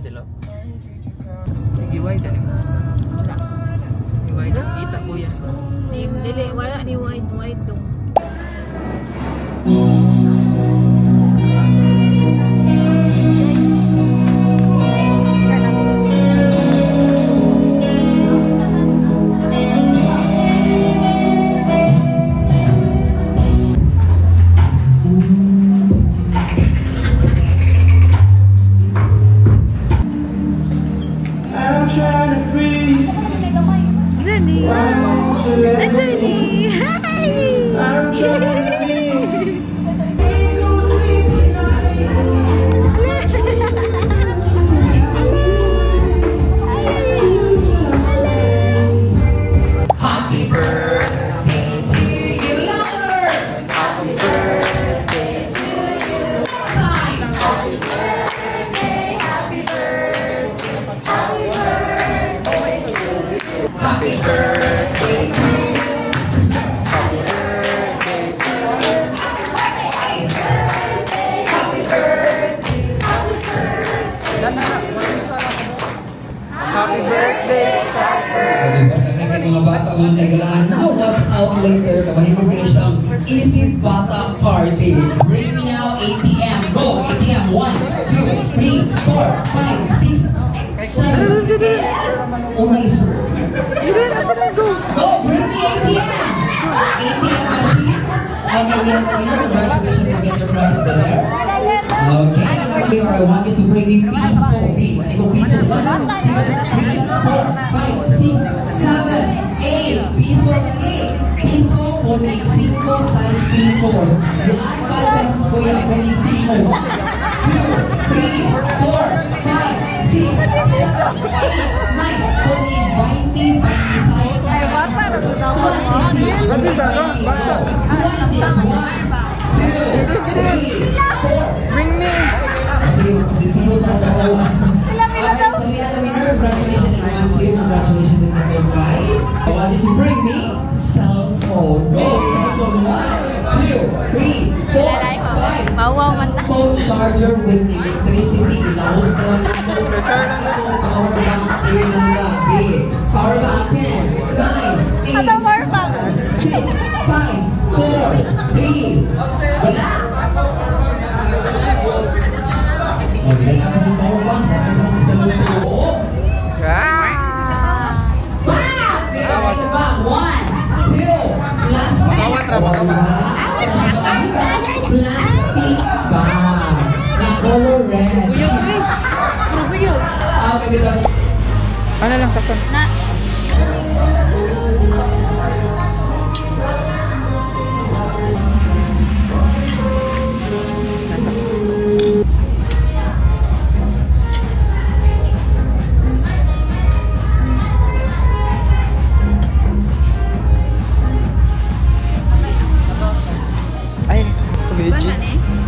sila. Giway sa nimo. Wala. Giway na kita ko yan. Dili wala ni wide dong. Watch out later. Kamahimugin siyang Easy Bata Party. Bring me now ATM. Go ATM. 1, 2, 3, 4, 5, 6, 7. Only go. Bring me ATM. ATM machine. Congratulations to get the prize there. Okay. I want you to bring me piso. Ano ko piso? 1, 2, 3, 4, 5, 6, 7, 8. Piso lagi. Piso, 45 size pesos. Yung 5 pesos ko yan, 45. 2, 3, 4, 5, 6, 7, 8, 9, 20, 26. Ay, bata na po daw. 26. Bring me. Sisiyo sa oras. Congratulations in 1, 2. Congratulations in the guys. I want you to bring me cell phone. Go, cell phone. 1, 2, 3, 4, 5. Phone charger with electricity. Ilahos ka lang ng power bank. Power bank 10, 9, 8, 6, 5, 4, 3. Wala. Okay, let's go power bank. Plastic bag na color red. Buyog. Okay, dito. Ano lang sakto? Na.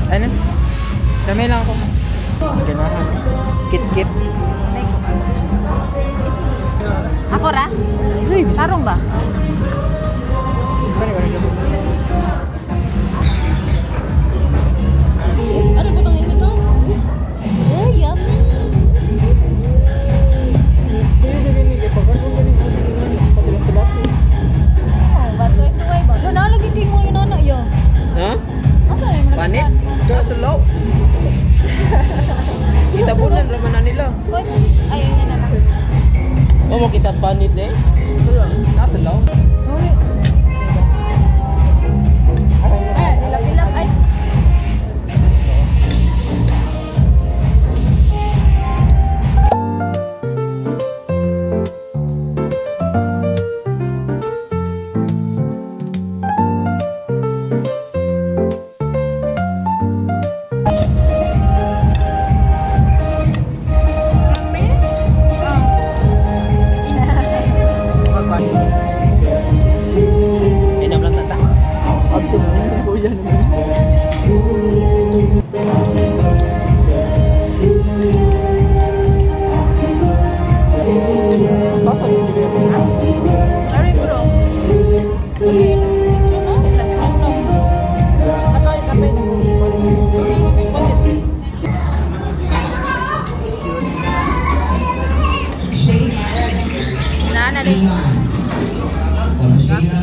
Ano? Dami lang ako. Ganahan. Kit-kit. Ako ra? Tarong ba? Ano po itong ito? Oh, yummy! Oh, basuay-suay ba? Doon na lagi king mo yun ano yun. Ha? Asa na yung Panit? Diyan sa loob. Kita po na naman na nila. Ayaw niya na lang. O mo kita panit eh. Nasa loob. Ay, nilap-ilap ay.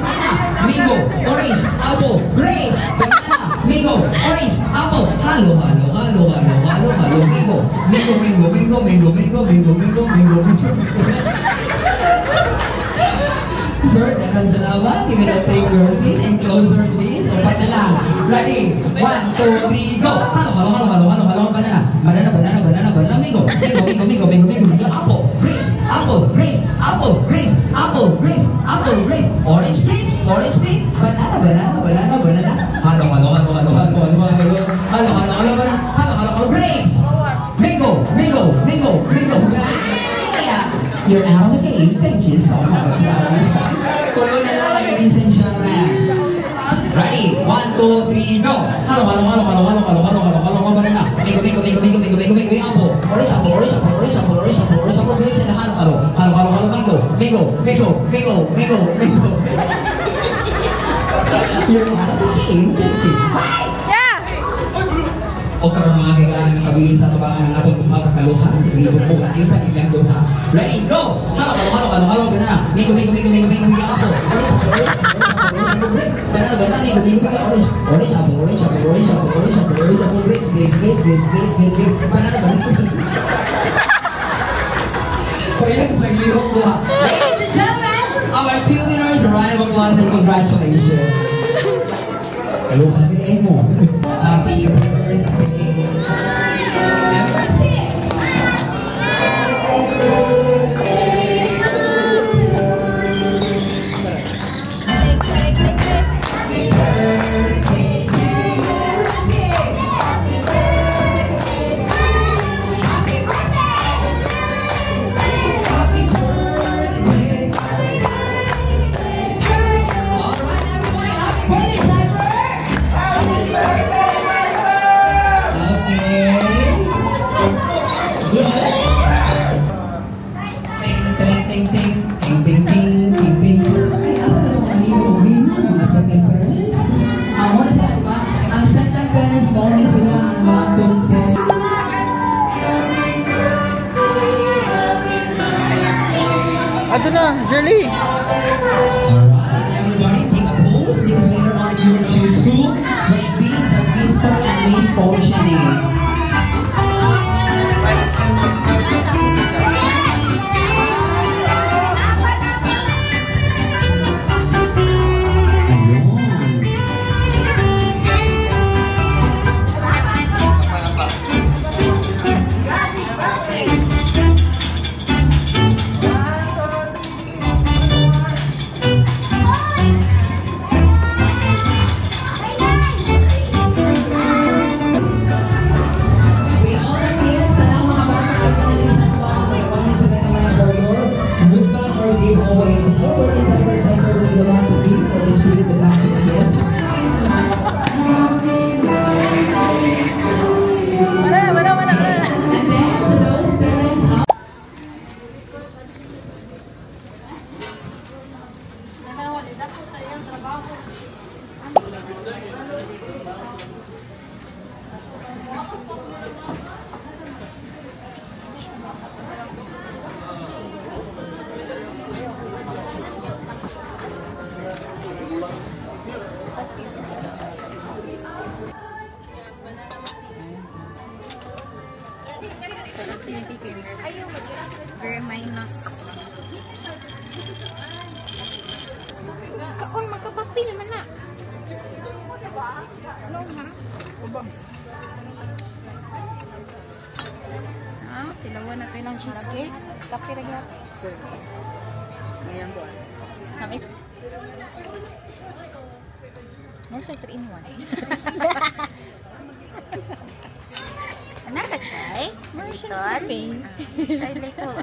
banana, mango, orange, apple, grape, banana, mango, orange, apple, halo, halo, halo, halo, halo, halo, mango, mango, mango, mango, mango, mango, mango, mango, mango, mango. Sir, daghang salamat. You may now take your seat and close your seats. Upat na lang. Ready? 1, 2, 3, go! Halo, halo, halo, halo, halo, halo, banana. Banana, banana, banana, banana, mango. Mango, mango, mango, mango, mango, mango, apple, grapes, apple, grapes, apple, grapes, apple, grapes, apple, grapes, orange, grapes, orange, grapes, banana, banana, banana, banana. Halo, halo, halo, halo, halo, halo, halo, halo, halo, halo, banana. Halo, halo, halo, grapes. Mango, mango, mango, mango. You're out of the game. Thank you so much. Tuloy na lang, ladies and gentlemen. Ready? 1, 2, 3, go! Halo, halo, halo, halo, halo, halo, halo, halo, halo, halo, banana. Mango, mango, mango, mango, mango, mango, mango, apple. Orange apple, orange apple, orange apple, orange apple, orange apple, grapes, and halo, halo, halo, halo, halo, mango, mango, mango, mango, mango, mango. You're out of the game. Thank you. O karon mga kailangan ng kabilis sa tabangan ng atong mga kakaluhan. Libot po kayo sa ilang luha. Ready, go! Halo, halo, halo, halo, halo, banana. Mango, mango, mango, mango, mango, mango, apple. Banana, banana, mango, mango, mango, orange. Orange apple, orange apple, orange apple, orange apple, orange apple, grapes, grapes, grapes, grapes, grapes, grapes, grapes, banana, banana. Parehas lang lihok luha. Ladies and gentlemen, our 2 winners, a round of applause and congratulations. Kaluhan din mo. Happy birthday. Ano na, Jerly? Alright, everybody take a pose because later on you will choose who will be the Mr. and Miss Fortunate. Very minus. Oy, magkapapi naman na. Ano ha? Ah, tilawan na kayo ng cheesecake. Kape rin yan. Ayan po. More like 3 in 1. Anak ka, try? More siya na sa pain. Try little.